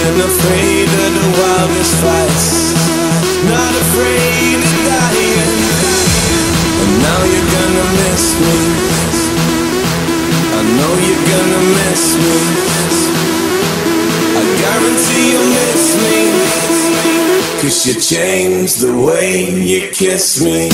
been afraid of the wildest fights, not afraid of dying. And now you're gonna miss me, I know you're gonna miss me, I guarantee you'll miss me, 'cause you changed the way you kiss me.